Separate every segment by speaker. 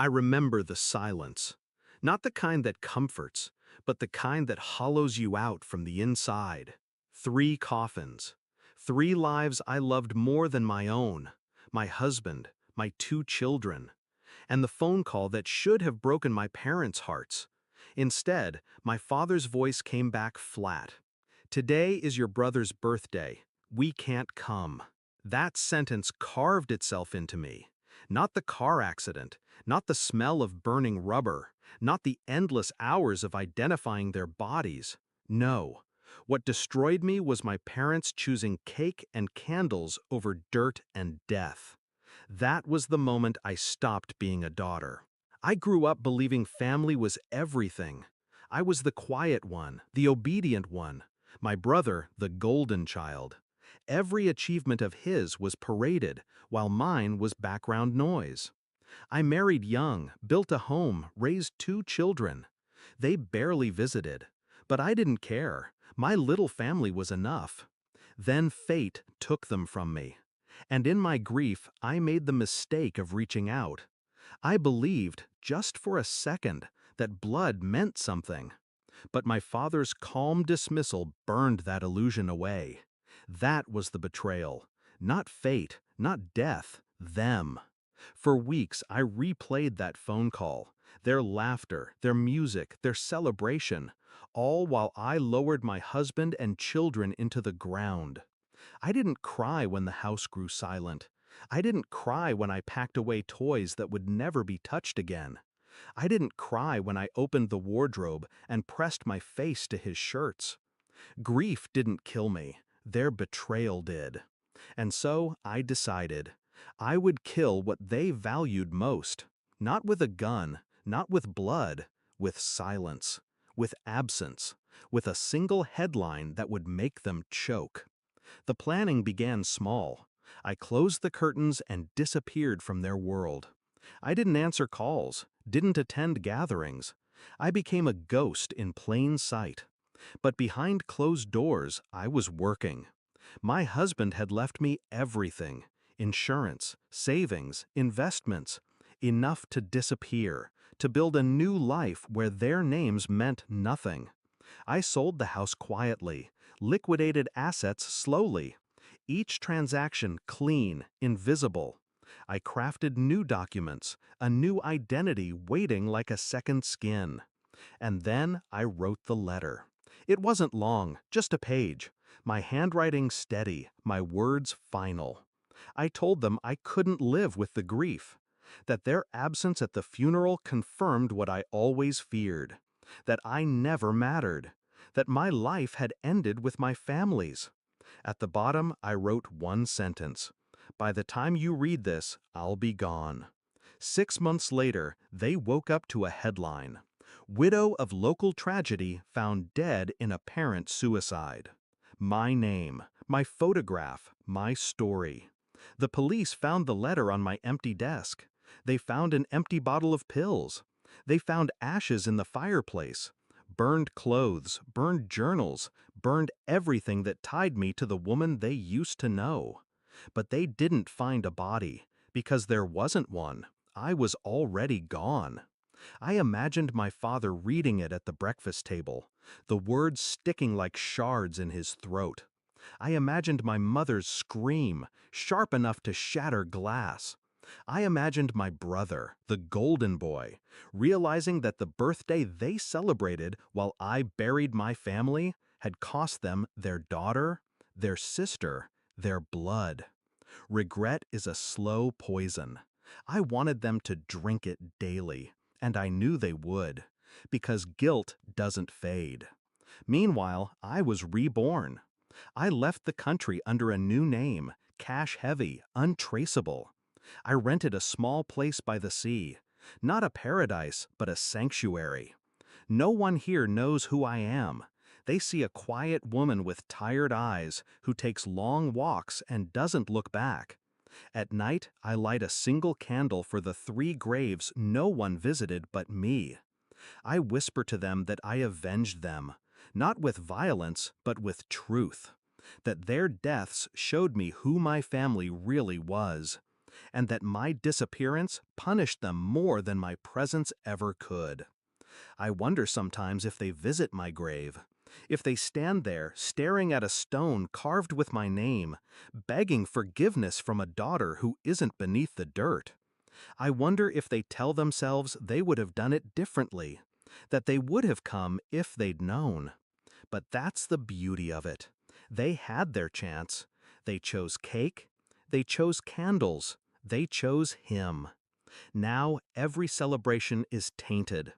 Speaker 1: I remember the silence. Not the kind that comforts, but the kind that hollows you out from the inside. 3 coffins. 3 lives I loved more than my own. My husband, my 2 children. And the phone call that should have broken my parents' hearts. Instead, my father's voice came back flat. Today is your brother's birthday. We can't come. That sentence carved itself into me. Not the car accident, not the smell of burning rubber, not the endless hours of identifying their bodies. No. What destroyed me was my parents choosing cake and candles over dirt and death. That was the moment I stopped being a daughter. I grew up believing family was everything. I was the quiet one, the obedient one. My brother, the golden child. Every achievement of his was paraded, while mine was background noise. I married young, built a home, raised 2 children. They barely visited. But I didn't care. My little family was enough. Then fate took them from me. And in my grief, I made the mistake of reaching out. I believed, just for a second, that blood meant something. But my father's calm dismissal burned that illusion away. That was the betrayal. Not fate, not death, them. For weeks, I replayed that phone call, their laughter, their music, their celebration, all while I lowered my husband and children into the ground. I didn't cry when the house grew silent. I didn't cry when I packed away toys that would never be touched again. I didn't cry when I opened the wardrobe and pressed my face to his shirts. Grief didn't kill me. Their betrayal did. And so I decided I would kill what they valued most. Not with a gun, not with blood, with silence, with absence, with a single headline that would make them choke. The planning began small. I closed the curtains and disappeared from their world. I didn't answer calls, didn't attend gatherings. I became a ghost in plain sight. But behind closed doors, I was working. My husband had left me everything: insurance, savings, investments, enough to disappear, to build a new life where their names meant nothing. I sold the house quietly, liquidated assets slowly, each transaction clean, invisible. I crafted new documents, a new identity waiting like a second skin. And then I wrote the letter. It wasn't long, just a page. My handwriting steady, my words final. I told them I couldn't live with the grief. That their absence at the funeral confirmed what I always feared. That I never mattered. That my life had ended with my family's. At the bottom, I wrote one sentence. By the time you read this, I'll be gone. 6 months later, they woke up to a headline. Widow of local tragedy found dead in apparent suicide. My name, my photograph, my story. The police found the letter on my empty desk. They found an empty bottle of pills. They found ashes in the fireplace. Burned clothes, burned journals, burned everything that tied me to the woman they used to know. But they didn't find a body, because there wasn't one. I was already gone. I imagined my father reading it at the breakfast table, the words sticking like shards in his throat. I imagined my mother's scream, sharp enough to shatter glass. I imagined my brother, the golden boy, realizing that the birthday they celebrated while I buried my family had cost them their daughter, their sister, their blood. Regret is a slow poison. I wanted them to drink it daily, and I knew they would, because guilt doesn't fade. Meanwhile, I was reborn. I left the country under a new name, cash-heavy, untraceable. I rented a small place by the sea, not a paradise, but a sanctuary. No one here knows who I am. They see a quiet woman with tired eyes who takes long walks and doesn't look back. At night, I light a single candle for the 3 graves no one visited but me. I whisper to them that I avenged them, not with violence, but with truth. That their deaths showed me who my family really was. and that my disappearance punished them more than my presence ever could. I wonder sometimes if they visit my grave, if they stand there staring at a stone carved with my name, begging forgiveness from a daughter who isn't beneath the dirt. I wonder if they tell themselves they would have done it differently, that they would have come if they'd known. But that's the beauty of it. They had their chance. They chose cake. They chose candles. They chose him. Now every celebration is tainted.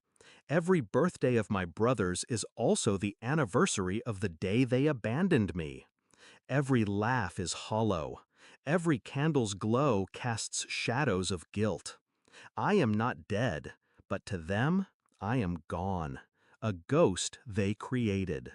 Speaker 1: Every birthday of my brothers is also the anniversary of the day they abandoned me. Every laugh is hollow. Every candle's glow casts shadows of guilt. I am not dead, but to them, I am gone, a ghost they created.